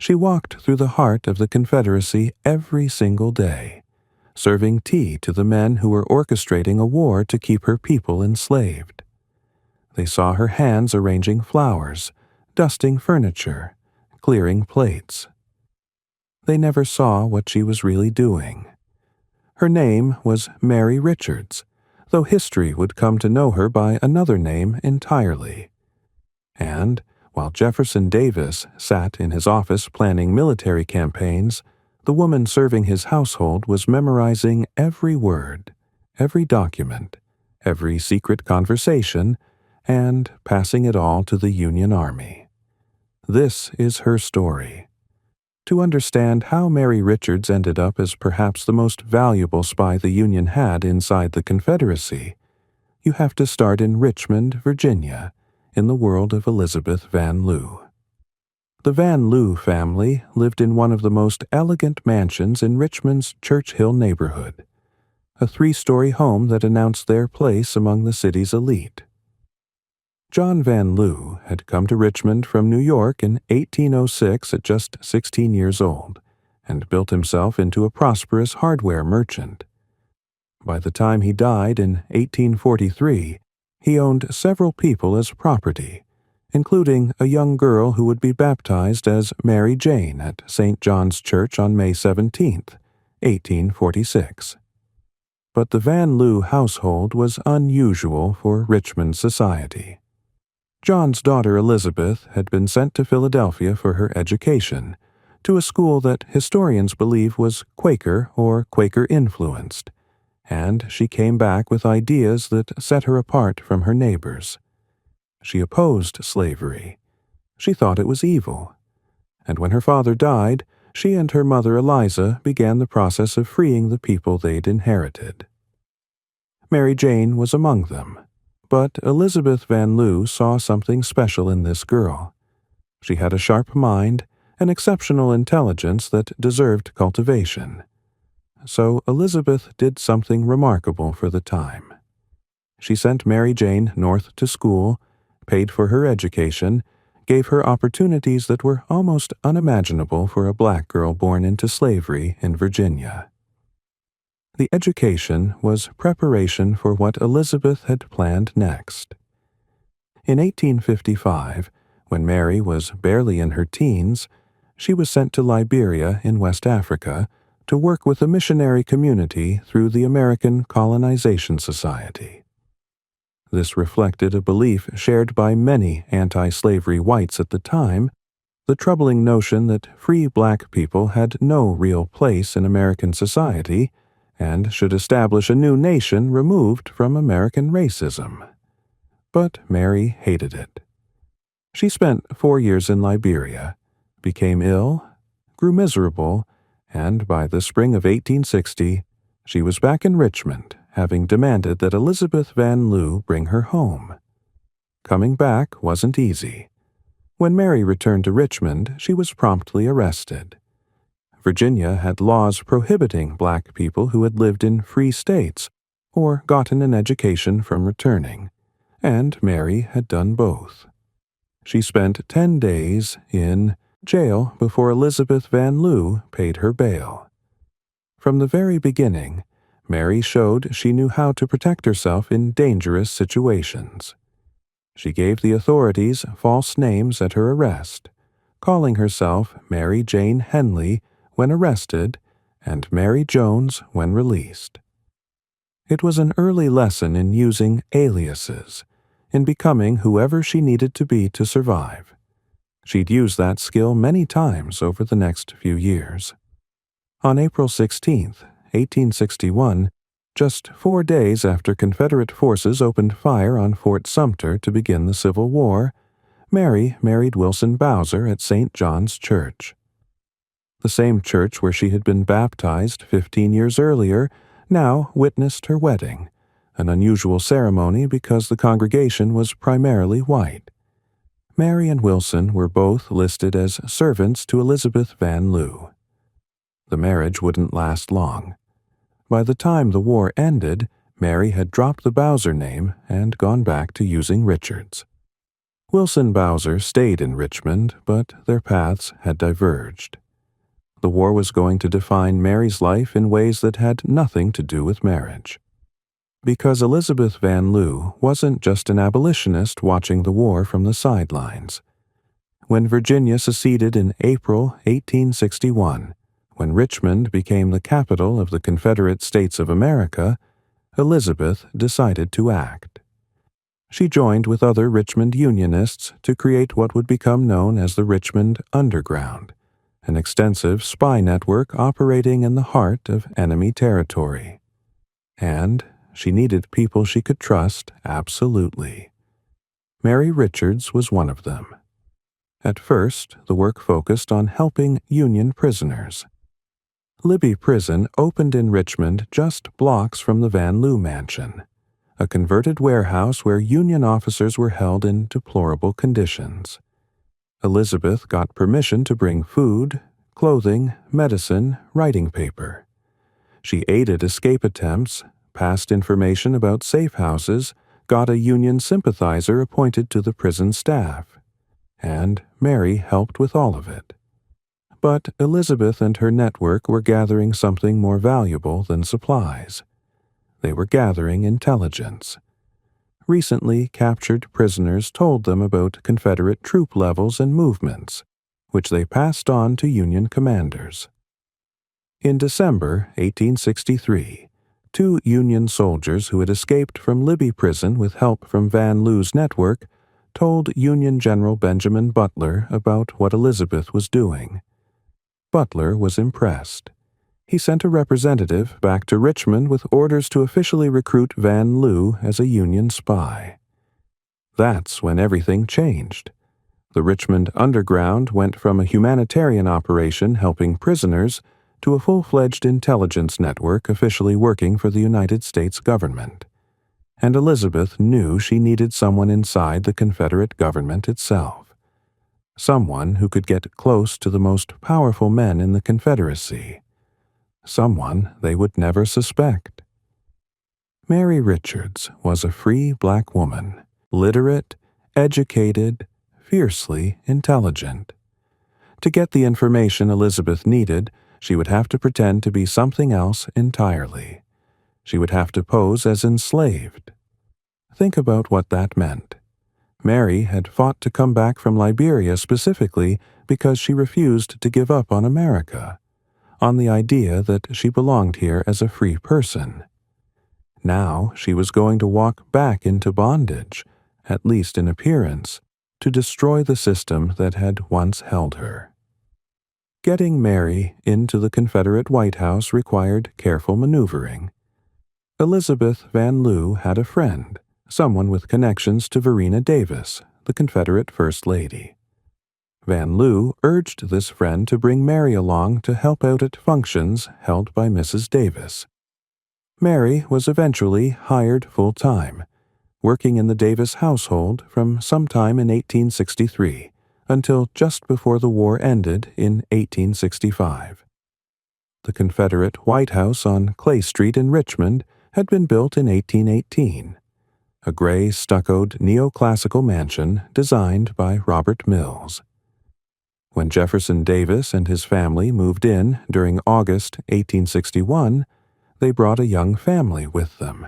She walked through the heart of the Confederacy every single day, serving tea to the men who were orchestrating a war to keep her people enslaved. They saw her hands arranging flowers, dusting furniture, clearing plates. They never saw what she was really doing. Her name was Mary Richards, though history would come to know her by another name entirely. And, while Jefferson Davis sat in his office planning military campaigns, the woman serving his household was memorizing every word, every document, every secret conversation, and passing it all to the Union Army. This is her story. To understand how Mary Richards ended up as perhaps the most valuable spy the Union had inside the Confederacy, you have to start in Richmond, Virginia, in the world of Elizabeth Van Lew. The Van Lew family lived in one of the most elegant mansions in Richmond's Church Hill neighborhood, a 3-story home that announced their place among the city's elite. John Van Lew had come to Richmond from New York in 1806 at just 16 years old, and built himself into a prosperous hardware merchant. By the time he died in 1843, he owned several people as property, including a young girl who would be baptized as Mary Jane at St. John's Church on May 17, 1846. But the Van Lew household was unusual for Richmond society. John's daughter Elizabeth had been sent to Philadelphia for her education, to a school that historians believe was Quaker or Quaker-influenced, and she came back with ideas that set her apart from her neighbors. She opposed slavery. She thought it was evil. And when her father died, she and her mother Eliza began the process of freeing the people they'd inherited. Mary Jane was among them. But Elizabeth Van Lew saw something special in this girl. She had a sharp mind, an exceptional intelligence that deserved cultivation. So Elizabeth did something remarkable for the time. She sent Mary Jane north to school, paid for her education, gave her opportunities that were almost unimaginable for a black girl born into slavery in Virginia. The education was preparation for what Elizabeth had planned next. In 1855, when Mary was barely in her teens, she was sent to Liberia in West Africa to work with a missionary community through the American Colonization Society. This reflected a belief shared by many anti-slavery whites at the time, the troubling notion that free black people had no real place in American society and should establish a new nation removed from American racism. But Mary hated it. She spent 4 years in Liberia, became ill, grew miserable, and by the spring of 1860, she was back in Richmond, having demanded that Elizabeth Van Lew bring her home. Coming back wasn't easy. When Mary returned to Richmond, she was promptly arrested. Virginia had laws prohibiting black people who had lived in free states or gotten an education from returning, and Mary had done both. She spent 10 days in jail before Elizabeth Van Lew paid her bail. From the very beginning, Mary showed she knew how to protect herself in dangerous situations. She gave the authorities false names at her arrest, calling herself Mary Jane Henley when arrested and Mary Jones when released. It was an early lesson in using aliases, in becoming whoever she needed to be to survive. She'd use that skill many times over the next few years. On April 16, 1861, just 4 days after Confederate forces opened fire on Fort Sumter to begin the Civil War, Mary married Wilson Bowser at St. John's Church. The same church where she had been baptized 15 years earlier now witnessed her wedding, an unusual ceremony because the congregation was primarily white. Mary and Wilson were both listed as servants to Elizabeth Van Lew. The marriage wouldn't last long. By the time the war ended, Mary had dropped the Bowser name and gone back to using Richards. Wilson Bowser stayed in Richmond, but their paths had diverged. The war was going to define Mary's life in ways that had nothing to do with marriage. Because Elizabeth Van Lew wasn't just an abolitionist watching the war from the sidelines. When Virginia seceded in April 1861, when Richmond became the capital of the Confederate States of America, Elizabeth decided to act. She joined with other Richmond Unionists to create what would become known as the Richmond Underground, an extensive spy network operating in the heart of enemy territory. And she needed people she could trust absolutely. Mary Richards was one of them. At first, the work focused on helping Union prisoners. Libby Prison opened in Richmond just blocks from the Van Lew mansion, a converted warehouse where Union officers were held in deplorable conditions. Elizabeth got permission to bring food, clothing, medicine, writing paper. She aided escape attempts, passed information about safe houses, got a Union sympathizer appointed to the prison staff, and Mary helped with all of it. But Elizabeth and her network were gathering something more valuable than supplies. They were gathering intelligence. Recently captured prisoners told them about Confederate troop levels and movements, which they passed on to Union commanders. In December 1863, 2 Union soldiers who had escaped from Libby Prison with help from Van Lew's network told Union General Benjamin Butler about what Elizabeth was doing. Butler was impressed. He sent a representative back to Richmond with orders to officially recruit Van Lew as a Union spy. That's when everything changed. The Richmond Underground went from a humanitarian operation helping prisoners to a full-fledged intelligence network officially working for the United States government. And Elizabeth knew she needed someone inside the Confederate government itself. Someone who could get close to the most powerful men in the Confederacy. Someone they would never suspect. Mary Richards was a free black woman, literate, educated, fiercely intelligent. To get the information Elizabeth needed, she would have to pretend to be something else entirely. She would have to pose as enslaved. Think about what that meant. Mary had fought to come back from Liberia specifically because she refused to give up on America, on the idea that she belonged here as a free person. Now she was going to walk back into bondage, at least in appearance, to destroy the system that had once held her. Getting Mary into the Confederate White House required careful maneuvering. Elizabeth Van Lew had a friend, someone with connections to Varina Davis, the Confederate First Lady. Van Lew urged this friend to bring Mary along to help out at functions held by Mrs. Davis. Mary was eventually hired full-time, working in the Davis household from sometime in 1863 until just before the war ended in 1865. The Confederate White House on Clay Street in Richmond had been built in 1818, a gray stuccoed neoclassical mansion designed by Robert Mills. When Jefferson Davis and his family moved in during August 1861, they brought a young family with them: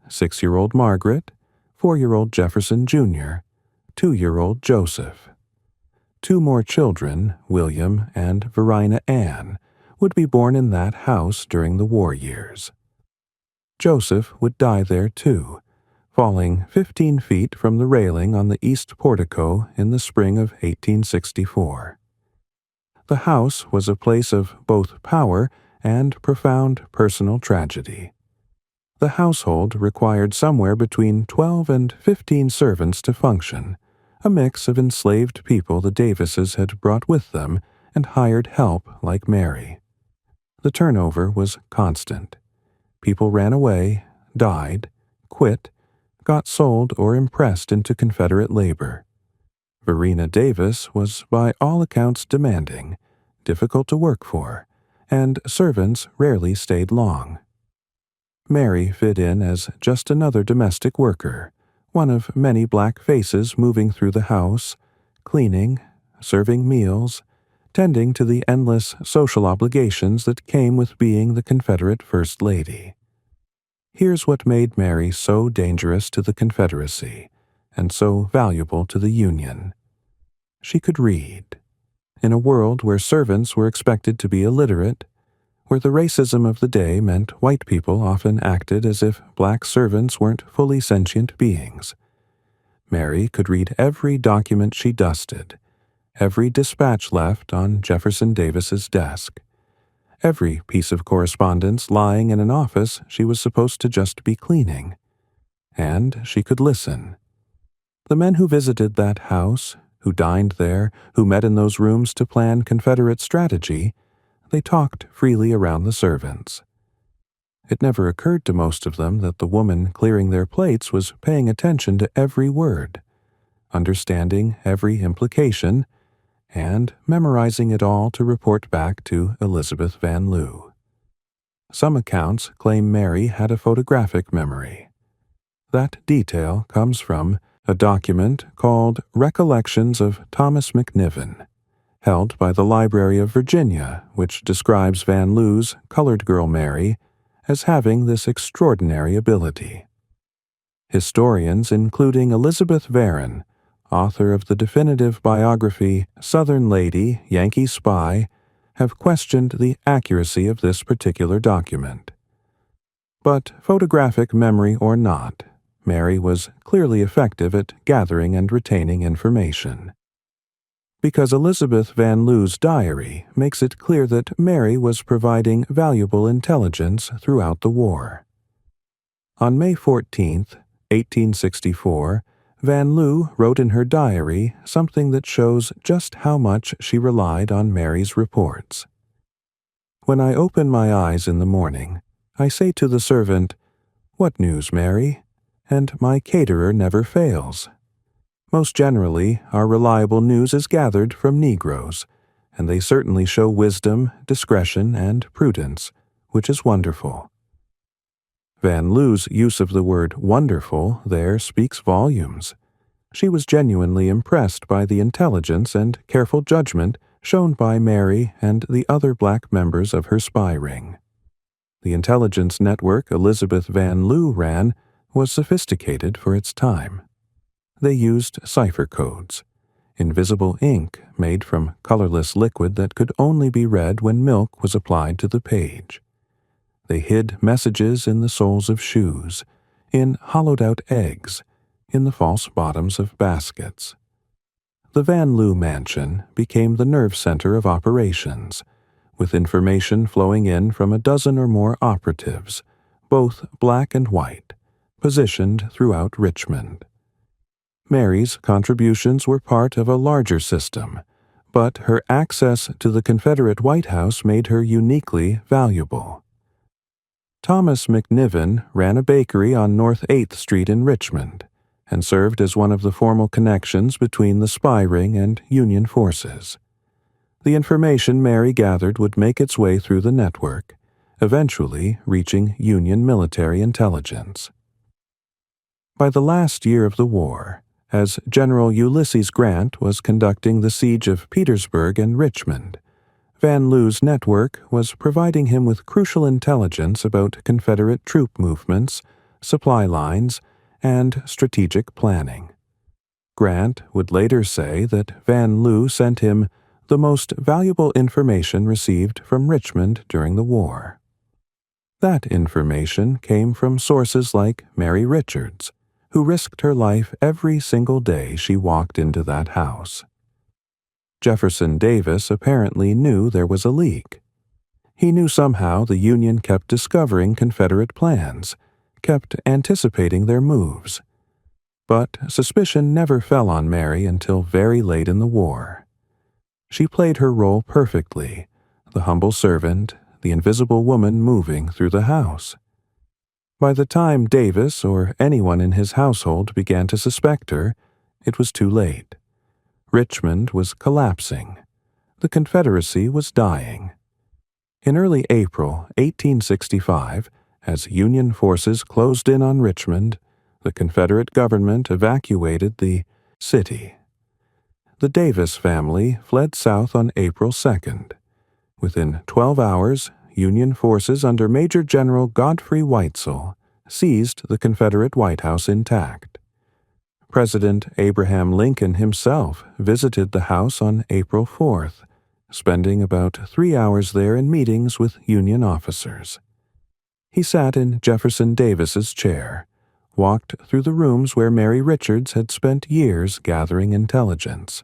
6-year-old Margaret, 4-year-old Jefferson Jr., 2-year-old Joseph. 2 more children, William and Varina Ann, would be born in that house during the war years. Joseph would die there too, falling 15 feet from the railing on the east portico in the spring of 1864. The house was a place of both power and profound personal tragedy. The household required somewhere between 12 and 15 servants to function, a mix of enslaved people the Davises had brought with them and hired help like Mary. The turnover was constant. People ran away, died, quit, got sold or impressed into Confederate labor. Varina Davis was by all accounts demanding, difficult to work for, and servants rarely stayed long. Mary fit in as just another domestic worker, one of many black faces moving through the house, cleaning, serving meals, tending to the endless social obligations that came with being the Confederate First Lady. Here's what made Mary so dangerous to the Confederacy and so valuable to the Union. She could read. In a world where servants were expected to be illiterate, where the racism of the day meant white people often acted as if black servants weren't fully sentient beings, Mary could read every document she dusted, every dispatch left on Jefferson Davis's desk, every piece of correspondence lying in an office she was supposed to just be cleaning. And she could listen. The men who visited that house, who dined there, who met in those rooms to plan Confederate strategy, they talked freely around the servants. It never occurred to most of them that the woman clearing their plates was paying attention to every word, understanding every implication, and memorizing it all to report back to Elizabeth Van Lew. Some accounts claim Mary had a photographic memory. That detail comes from a document called Recollections of Thomas McNiven, held by the Library of Virginia, which describes Van Lew's colored girl Mary as having this extraordinary ability. Historians, including Elizabeth Varron, author of the definitive biography Southern Lady, Yankee Spy, have questioned the accuracy of this particular document. But photographic memory or not, Mary was clearly effective at gathering and retaining information. Because Elizabeth Van Lew's diary makes it clear that Mary was providing valuable intelligence throughout the war. On May 14, 1864, Van Lew wrote in her diary something that shows just how much she relied on Mary's reports. "When I open my eyes in the morning, I say to the servant, 'What news, Mary?' and my caterer never fails. Most generally, our reliable news is gathered from Negroes, and they certainly show wisdom, discretion, and prudence, which is wonderful." Van Lew's use of the word wonderful there speaks volumes. She was genuinely impressed by the intelligence and careful judgment shown by Mary and the other black members of her spy ring. The intelligence network Elizabeth Van Lew ran was sophisticated for its time. They used cipher codes, invisible ink made from colorless liquid that could only be read when milk was applied to the page. They hid messages in the soles of shoes, in hollowed-out eggs, in the false bottoms of baskets. The Van Lew mansion became the nerve center of operations, with information flowing in from a dozen or more operatives, both black and white, positioned throughout Richmond. Mary's contributions were part of a larger system, but her access to the Confederate White House made her uniquely valuable. Thomas McNiven ran a bakery on North 8th Street in Richmond and served as one of the formal connections between the spy ring and Union forces. The information Mary gathered would make its way through the network, eventually reaching Union military intelligence. By the last year of the war, as General Ulysses Grant was conducting the siege of Petersburg and Richmond, Van Lew's network was providing him with crucial intelligence about Confederate troop movements, supply lines, and strategic planning. Grant would later say that Van Lew sent him the most valuable information received from Richmond during the war. That information came from sources like Mary Richards, who risked her life every single day she walked into that house. Jefferson Davis apparently knew there was a leak. He knew somehow the Union kept discovering Confederate plans, kept anticipating their moves. But suspicion never fell on Mary until very late in the war. She played her role perfectly, the humble servant, the invisible woman moving through the house. By the time Davis or anyone in his household began to suspect her, it was too late. Richmond was collapsing. The Confederacy was dying. In early April 1865, as Union forces closed in on Richmond, the Confederate government evacuated the city. The Davis family fled south on April 2nd. Within 12 hours, Union forces under Major General Godfrey Weitzel seized the Confederate White House intact. President Abraham Lincoln himself visited the house on April 4th, spending about 3 hours there in meetings with Union officers. He sat in Jefferson Davis's chair, walked through the rooms where Mary Richards had spent years gathering intelligence.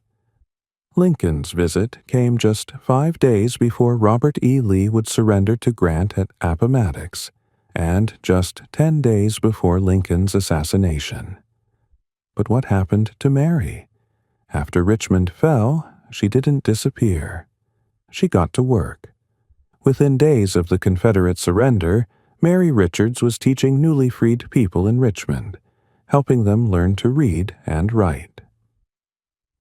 Lincoln's visit came just 5 days before Robert E. Lee would surrender to Grant at Appomattox, and just 10 days before Lincoln's assassination. But what happened to Mary? After Richmond fell, she didn't disappear. She got to work. Within days of the Confederate surrender, Mary Richards was teaching newly freed people in Richmond, helping them learn to read and write.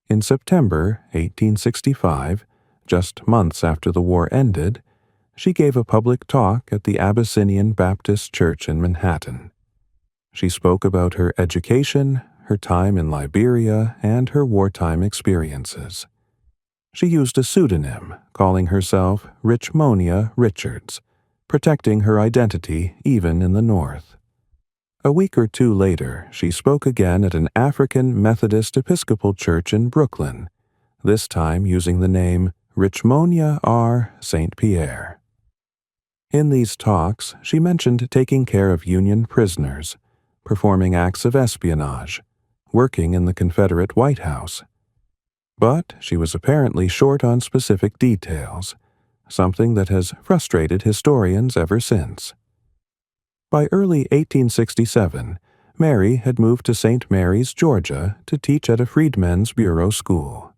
In September 1865, just months after the war ended, she gave a public talk at the Abyssinian Baptist Church in Manhattan. She spoke about her education, her time in Liberia, and her wartime experiences. She used a pseudonym, calling herself Richmonia Richards, protecting her identity even in the North. A week or two later, she spoke again at an African Methodist Episcopal church in Brooklyn, this time using the name Richmonia R. St. Pierre. In these talks, she mentioned taking care of Union prisoners, performing acts of espionage, working in the Confederate White House. But she was apparently short on specific details, something that has frustrated historians ever since. By early 1867, Mary had moved to St. Mary's, Georgia, to teach at a Freedmen's Bureau school.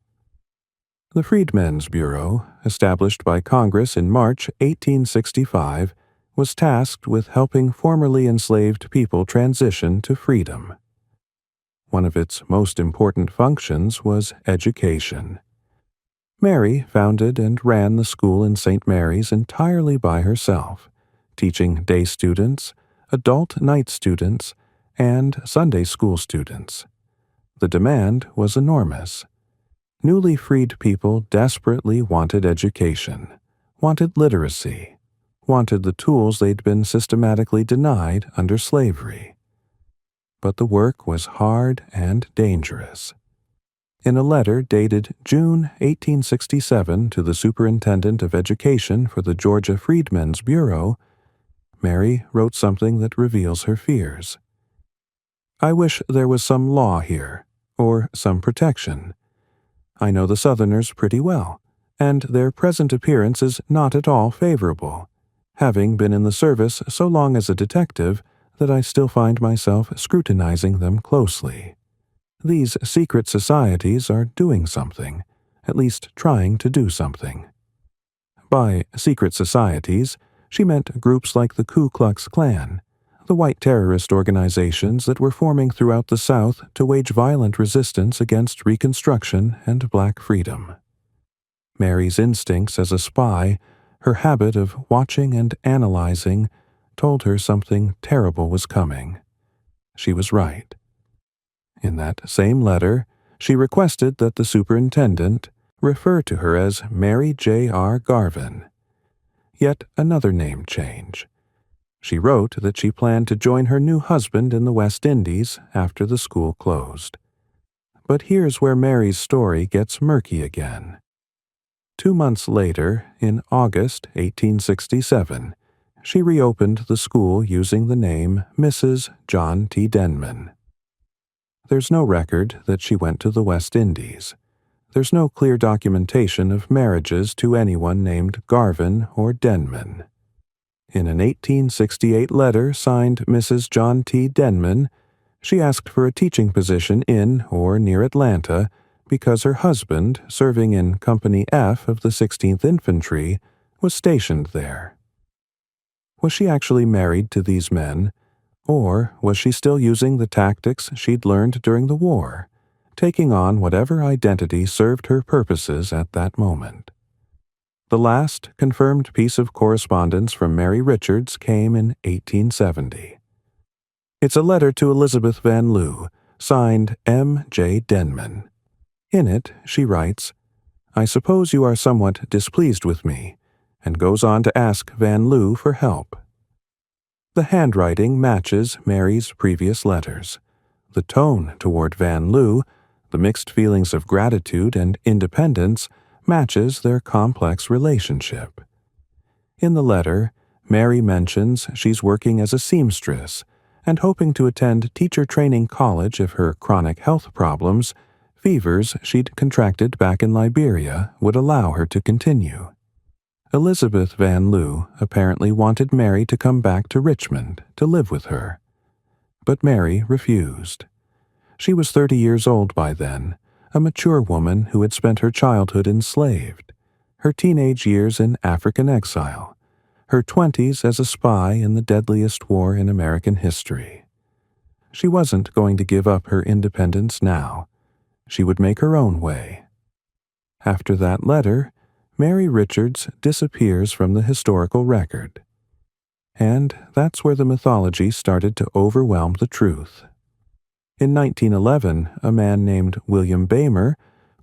The Freedmen's Bureau, established by Congress in March 1865, was tasked with helping formerly enslaved people transition to freedom. One of its most important functions was education. Mary founded and ran the school in St. Mary's entirely by herself, teaching day students, adult night students, and Sunday school students. The demand was enormous. Newly freed people desperately wanted education, wanted literacy, wanted the tools they'd been systematically denied under slavery. But the work was hard and dangerous. In a letter dated June 1867 to the Superintendent of Education for the Georgia Freedmen's Bureau, Mary wrote something that reveals her fears. "I wish there was some law here, or some protection. I know the Southerners pretty well, and their present appearance is not at all favorable, having been in the service so long as a detective that I still find myself scrutinizing them closely. These secret societies are doing something, at least trying to do something." By secret societies, she meant groups like the Ku Klux Klan, the white terrorist organizations that were forming throughout the South to wage violent resistance against Reconstruction and black freedom. Mary's instincts as a spy, her habit of watching and analyzing, told her something terrible was coming. She was right. In that same letter, she requested that the superintendent refer to her as Mary J. R. Garvin. Yet another name change. She wrote that she planned to join her new husband in the West Indies after the school closed. But here's where Mary's story gets murky again. 2 months later, in August 1867, she reopened the school using the name Mrs. John T. Denman. There's no record that she went to the West Indies. There's no clear documentation of marriages to anyone named Garvin or Denman. In an 1868 letter signed Mrs. John T. Denman, she asked for a teaching position in or near Atlanta because her husband, serving in Company F of the 16th Infantry, was stationed there. Was she actually married to these men, or was she still using the tactics she'd learned during the war, taking on whatever identity served her purposes at that moment? The last confirmed piece of correspondence from Mary Richards came in 1870. It's a letter to Elizabeth Van Loo, signed M. J. Denman. In it, she writes, "I suppose you are somewhat displeased with me," and goes on to ask Van Loo for help. The handwriting matches Mary's previous letters. The tone toward Van Loo, the mixed feelings of gratitude and independence, matches their complex relationship. In the letter, Mary mentions she's working as a seamstress and hoping to attend teacher training college if her chronic health problems, fevers she'd contracted back in Liberia, would allow her to continue. Elizabeth Van Loo apparently wanted Mary to come back to Richmond to live with her. But Mary refused. She was 30 years old by then, a mature woman who had spent her childhood enslaved, her teenage years in African exile, her 20s as a spy in the deadliest war in American history. She wasn't going to give up her independence now. She would make her own way. After that letter, Mary Richards disappears from the historical record. And that's where the mythology started to overwhelm the truth. In 1911, a man named William Behmer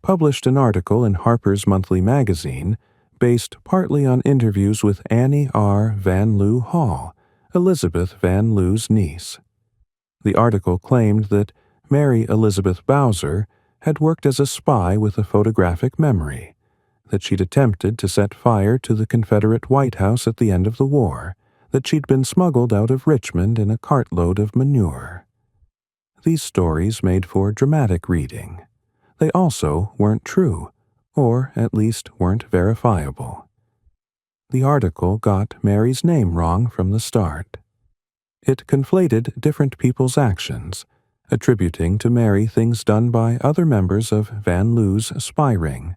published an article in Harper's Monthly Magazine based partly on interviews with Annie R. Van Loo Hall, Elizabeth Van Loo's niece. The article claimed that Mary Elizabeth Bowser had worked as a spy with a photographic memory, that she'd attempted to set fire to the Confederate White House at the end of the war, that she'd been smuggled out of Richmond in a cartload of manure. These stories made for dramatic reading. They also weren't true, or at least weren't verifiable. The article got Mary's name wrong from the start. It conflated different people's actions, attributing to Mary things done by other members of Van Loo's spy ring.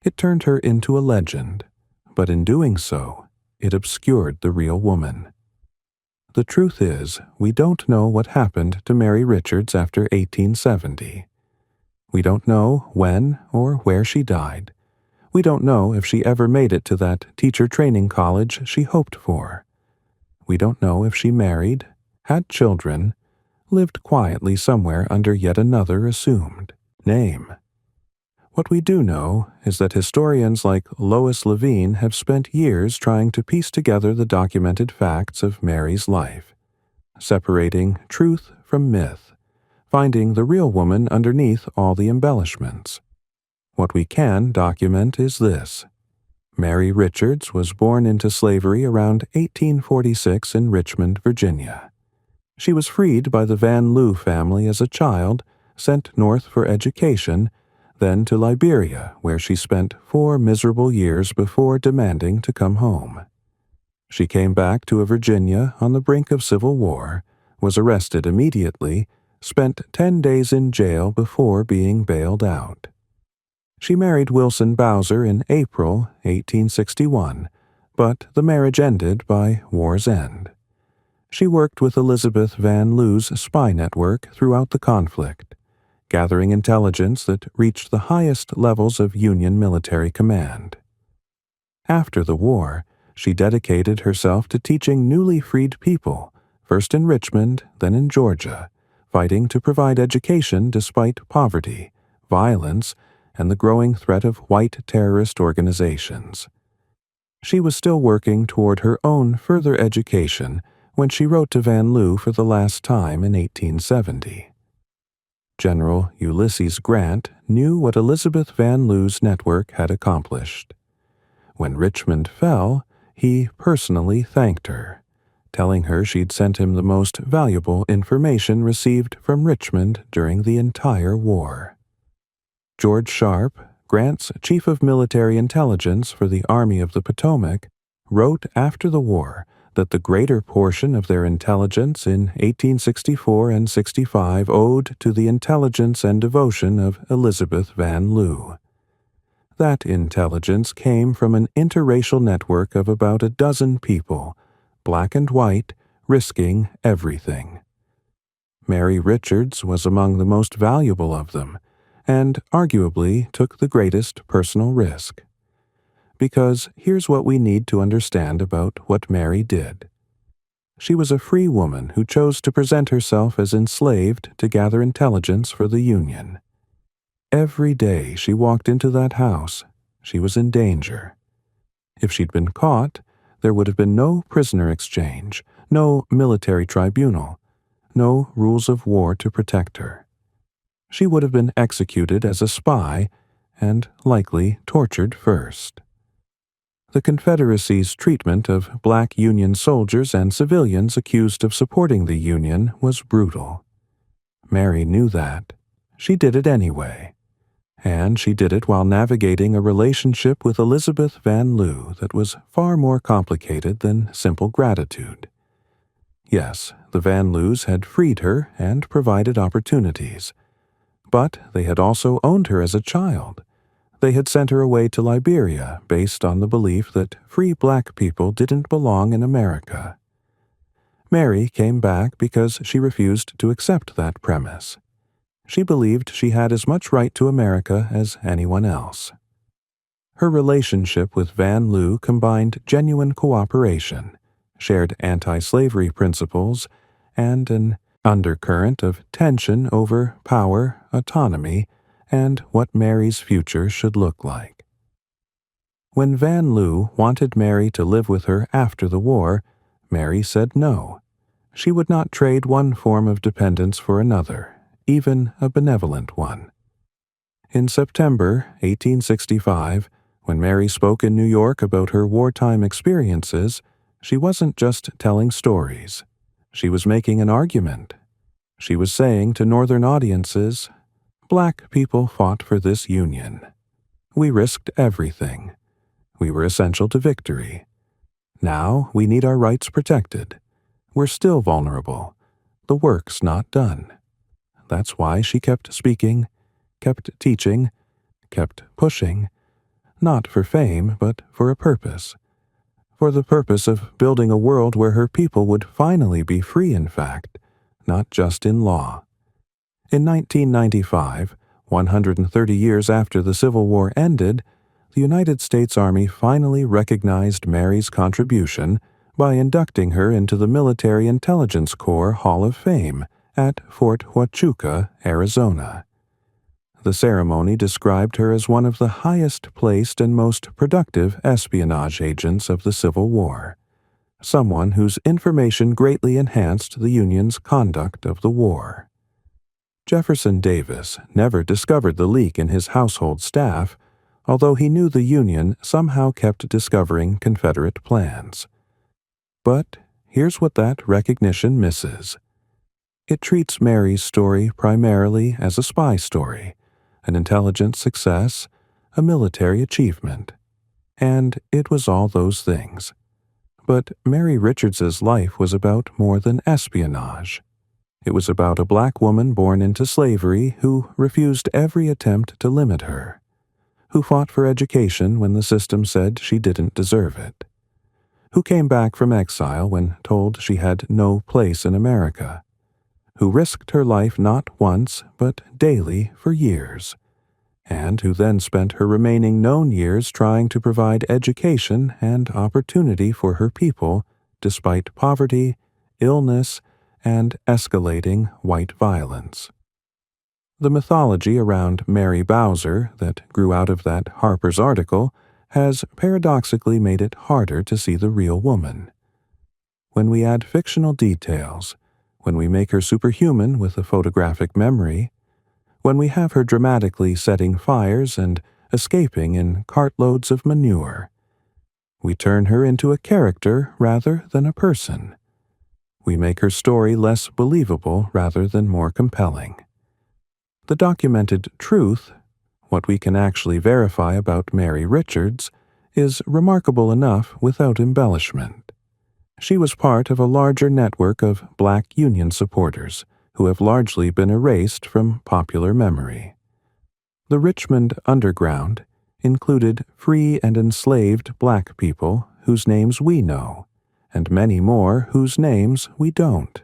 It turned her into a legend, but in doing so, it obscured the real woman. The truth is, we don't know what happened to Mary Richards after 1870. We don't know when or where she died. We don't know if she ever made it to that teacher training college she hoped for. We don't know if she married, had children, lived quietly somewhere under yet another assumed name. What we do know is that historians like Lois Levine have spent years trying to piece together the documented facts of Mary's life, separating truth from myth, finding the real woman underneath all the embellishments. What we can document is this. Mary Richards was born into slavery around 1846 in Richmond, Virginia. She was freed by the Van Loo family as a child, sent north for education, then to Liberia, where she spent 4 miserable years before demanding to come home. She came back to a Virginia on the brink of civil war, was arrested immediately, spent 10 days in jail before being bailed out. She married Wilson Bowser in April 1861, but the marriage ended by war's end. She worked with Elizabeth Van Loo's spy network throughout the conflict, gathering intelligence that reached the highest levels of Union military command. After the war, she dedicated herself to teaching newly freed people, first in Richmond, then in Georgia, fighting to provide education despite poverty, violence, and the growing threat of white terrorist organizations. She was still working toward her own further education when she wrote to Van Loo for the last time in 1870. General Ulysses Grant knew what Elizabeth Van Loo's network had accomplished. When Richmond fell, he personally thanked her, telling her she'd sent him the most valuable information received from Richmond during the entire war. George Sharp, Grant's chief of military intelligence for the Army of the Potomac, wrote after the war that the greater portion of their intelligence in 1864 and 65 owed to the intelligence and devotion of Elizabeth Van Loo. That intelligence came from an interracial network of about a dozen people, black and white, risking everything. Mary Richards was among the most valuable of them, and arguably took the greatest personal risk. Because here's what we need to understand about what Mary did. She was a free woman who chose to present herself as enslaved to gather intelligence for the Union. Every day she walked into that house, she was in danger. If she'd been caught, there would have been no prisoner exchange, no military tribunal, no rules of war to protect her. She would have been executed as a spy and likely tortured first. The Confederacy's treatment of black Union soldiers and civilians accused of supporting the Union was brutal. Mary knew that. She did it anyway. And she did it while navigating a relationship with Elizabeth Van Lew that was far more complicated than simple gratitude. Yes, the Van Lews had freed her and provided opportunities. But they had also owned her as a child. They had sent her away to Liberia based on the belief that free black people didn't belong in America. Mary came back because she refused to accept that premise. She believed she had as much right to America as anyone else. Her relationship with Van Lew combined genuine cooperation, shared anti-slavery principles, and an undercurrent of tension over power, autonomy, and what Mary's future should look like. When Van Lew wanted Mary to live with her after the war, Mary said no. She would not trade one form of dependence for another, even a benevolent one. In September 1865, when Mary spoke in New York about her wartime experiences, she wasn't just telling stories. She was making an argument. She was saying to Northern audiences, "Black people fought for this Union. We risked everything. We were essential to victory. Now we need our rights protected. We're still vulnerable. The work's not done." That's why she kept speaking, kept teaching, kept pushing, not for fame, but for a purpose. For the purpose of building a world where her people would finally be free in fact, not just in law. In 1995, 130 years after the Civil War ended, the United States Army finally recognized Mary's contribution by inducting her into the Military Intelligence Corps Hall of Fame at Fort Huachuca, Arizona. The ceremony described her as one of the highest-placed and most productive espionage agents of the Civil War, someone whose information greatly enhanced the Union's conduct of the war. Jefferson Davis never discovered the leak in his household staff, although he knew the Union somehow kept discovering Confederate plans. But here's what that recognition misses. It treats Mary's story primarily as a spy story, an intelligence success, a military achievement. And it was all those things. But Mary Richards's life was about more than espionage. It was about a black woman born into slavery who refused every attempt to limit her, who fought for education when the system said she didn't deserve it, who came back from exile when told she had no place in America, who risked her life not once but daily for years, and who then spent her remaining known years trying to provide education and opportunity for her people despite poverty, illness, and escalating white violence. The mythology around Mary Bowser that grew out of that Harper's article has paradoxically made it harder to see the real woman. When we add fictional details, when we make her superhuman with a photographic memory, when we have her dramatically setting fires and escaping in cartloads of manure, we turn her into a character rather than a person. We make her story less believable rather than more compelling. The documented truth, what we can actually verify about Mary Richards, is remarkable enough without embellishment. She was part of a larger network of black Union supporters who have largely been erased from popular memory. The Richmond Underground included free and enslaved black people whose names we know, and many more whose names we don't.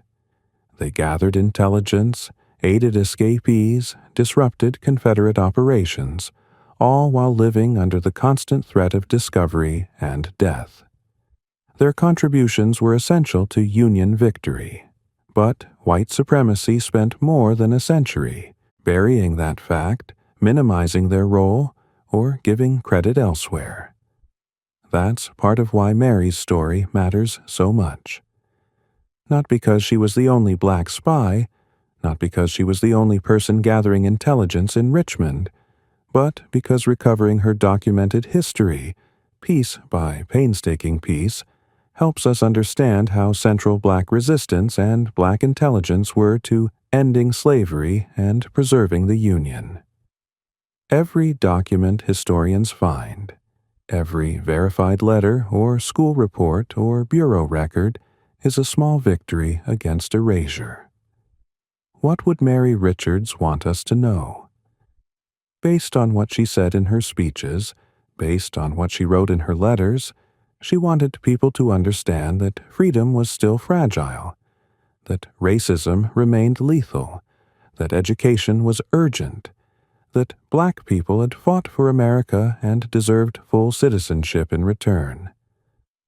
They gathered intelligence, aided escapees, disrupted Confederate operations, all while living under the constant threat of discovery and death. Their contributions were essential to Union victory, but white supremacy spent more than a century burying that fact, minimizing their role, or giving credit elsewhere. That's part of why Mary's story matters so much. Not because she was the only black spy, not because she was the only person gathering intelligence in Richmond, but because recovering her documented history, piece by painstaking piece, helps us understand how central black resistance and black intelligence were to ending slavery and preserving the Union. Every document historians find, every verified letter or school report or bureau record is a small victory against erasure. What would Mary Richards want us to know? Based on what she said in her speeches, based on what she wrote in her letters, she wanted people to understand that freedom was still fragile, that racism remained lethal, that education was urgent, that black people had fought for America and deserved full citizenship in return.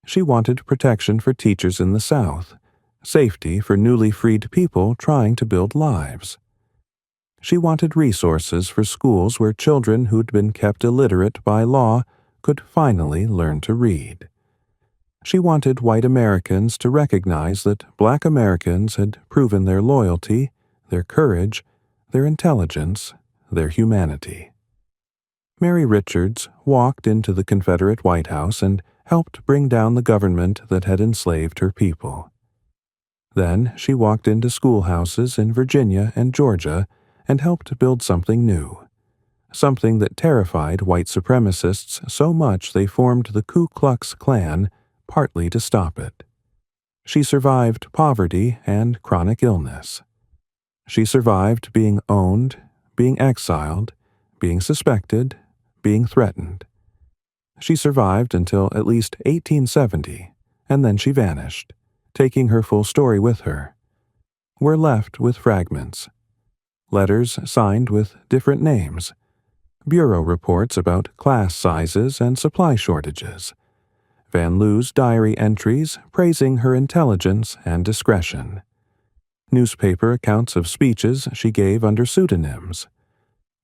She wanted protection for teachers in the South, safety for newly freed people trying to build lives. She wanted resources for schools where children who'd been kept illiterate by law could finally learn to read. She wanted white Americans to recognize that black Americans had proven their loyalty, their courage, their intelligence, their humanity. Mary Richards walked into the Confederate White House and helped bring down the government that had enslaved her people. Then she walked into schoolhouses in Virginia and Georgia and helped build something new, something that terrified white supremacists so much they formed the Ku Klux Klan partly to stop it. She survived poverty and chronic illness. She survived being owned, being exiled, being suspected, being threatened. She survived until at least 1870, and then she vanished, taking her full story with her. We're left with fragments. Letters signed with different names. Bureau reports about class sizes and supply shortages. Van Loo's diary entries praising her intelligence and discretion. Newspaper accounts of speeches she gave under pseudonyms.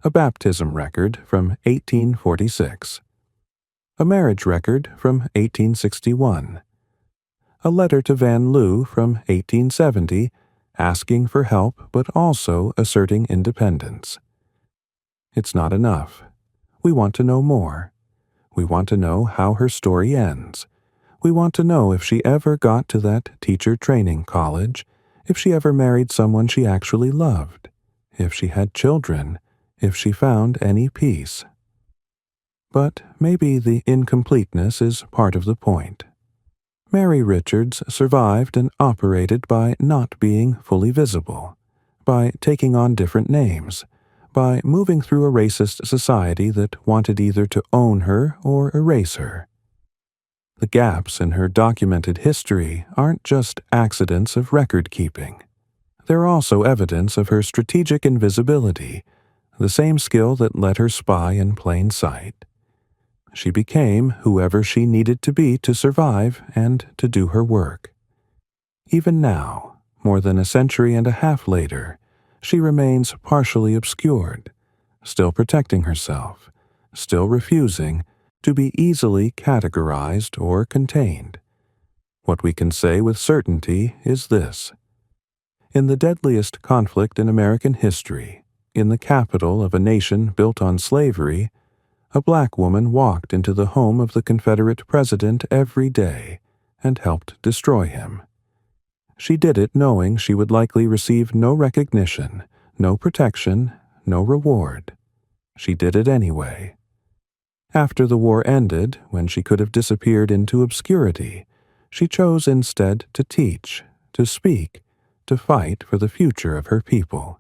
A baptism record from 1846. A marriage record from 1861. A letter to Van Loo from 1870 asking for help but also asserting independence. It's not enough. We want to know more. We want to know how her story ends. We want to know if she ever got to that teacher training college, if she ever married someone she actually loved, if she had children, if she found any peace. But maybe the incompleteness is part of the point. Mary Richards survived and operated by not being fully visible, by taking on different names, by moving through a racist society that wanted either to own her or erase her. The gaps in her documented history aren't just accidents of record-keeping. They're also evidence of her strategic invisibility, the same skill that let her spy in plain sight. She became whoever she needed to be to survive and to do her work. Even now, more than a century and a half later, she remains partially obscured, still protecting herself, still refusing to be easily categorized or contained. What we can say with certainty is this. In the deadliest conflict in American history, in the capital of a nation built on slavery, a black woman walked into the home of the Confederate president every day and helped destroy him. She did it knowing she would likely receive no recognition, no protection, no reward. She did it anyway. After the war ended, when she could have disappeared into obscurity, she chose instead to teach, to speak, to fight for the future of her people.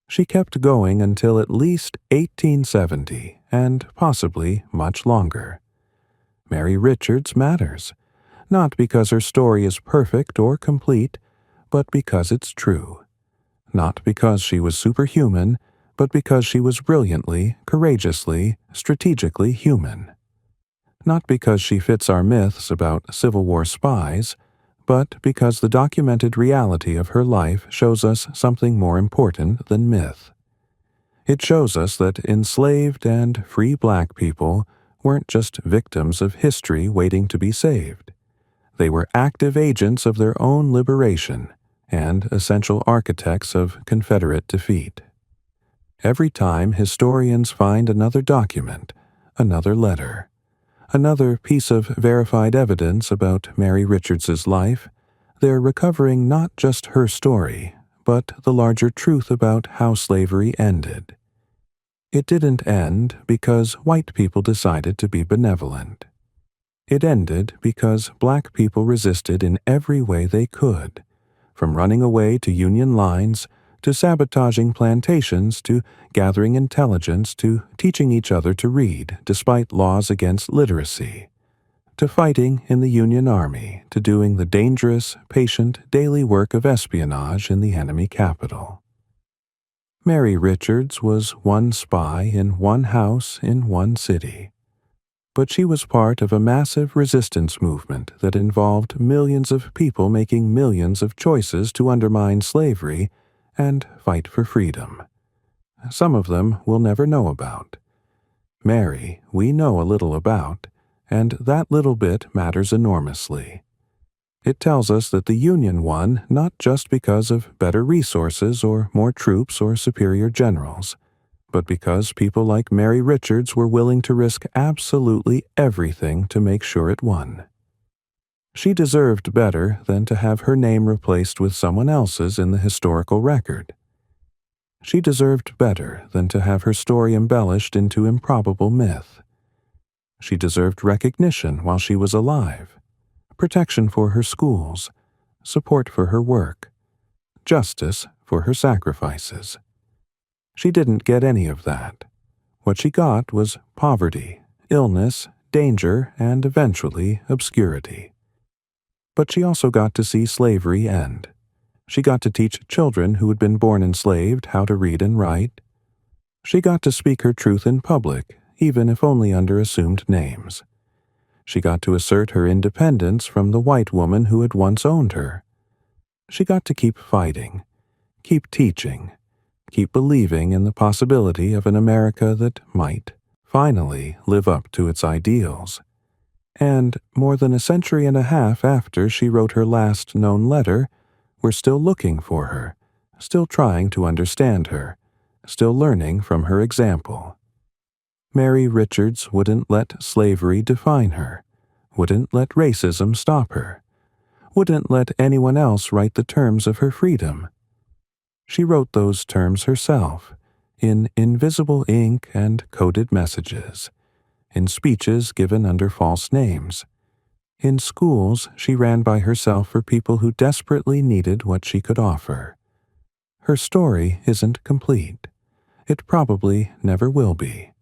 She kept going until at least 1870, and possibly much longer. Mary Richards matters, not because her story is perfect or complete, but because it's true. Not because she was superhuman, but because she was brilliantly, courageously, strategically human. not because she fits our myths about Civil War spies, but because the documented reality of her life shows us something more important than myth. It shows us that enslaved and free black people weren't just victims of history waiting to be saved. They were active agents of their own liberation and essential architects of Confederate defeat. Every time historians find another document, another letter, another piece of verified evidence about Mary Richards's life, they're recovering not just her story, but the larger truth about how slavery ended. It didn't end because white people decided to be benevolent. It ended because black people resisted in every way they could, from running away to Union lines, to sabotaging plantations, to gathering intelligence, to teaching each other to read despite laws against literacy, to fighting in the Union Army, to doing the dangerous, patient, daily work of espionage in the enemy capital. Mary Richards was one spy in one house in one city. But she was part of a massive resistance movement that involved millions of people making millions of choices to undermine slavery and fight for freedom. Some of them we'll never know about. Mary, we know a little about, and that little bit matters enormously. It tells us that the Union won not just because of better resources or more troops or superior generals, but because people like Mary Richards were willing to risk absolutely everything to make sure it won. She deserved better than to have her name replaced with someone else's in the historical record. She deserved better than to have her story embellished into improbable myth. She deserved recognition while she was alive, protection for her schools, support for her work, justice for her sacrifices. She didn't get any of that. What she got was poverty, illness, danger, and eventually obscurity. But she also got to see slavery end. She got to teach children who had been born enslaved how to read and write. She got to speak her truth in public, even if only under assumed names. She got to assert her independence from the white woman who had once owned her. She got to keep fighting, keep teaching, keep believing in the possibility of an America that might, finally, live up to its ideals. And more than a century and a half after she wrote her last known letter, we're still looking for her, still trying to understand her, still learning from her example. Mary Richards wouldn't let slavery define her, wouldn't let racism stop her, wouldn't let anyone else write the terms of her freedom. She wrote those terms herself, in invisible ink and coded messages, in speeches given under false names, in schools she ran by herself for people who desperately needed what she could offer. Her story isn't complete. It probably never will be.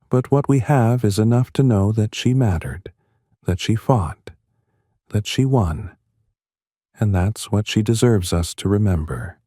But what we have is enough to know that she mattered, that she fought, that she won. And that's what she deserves us to remember.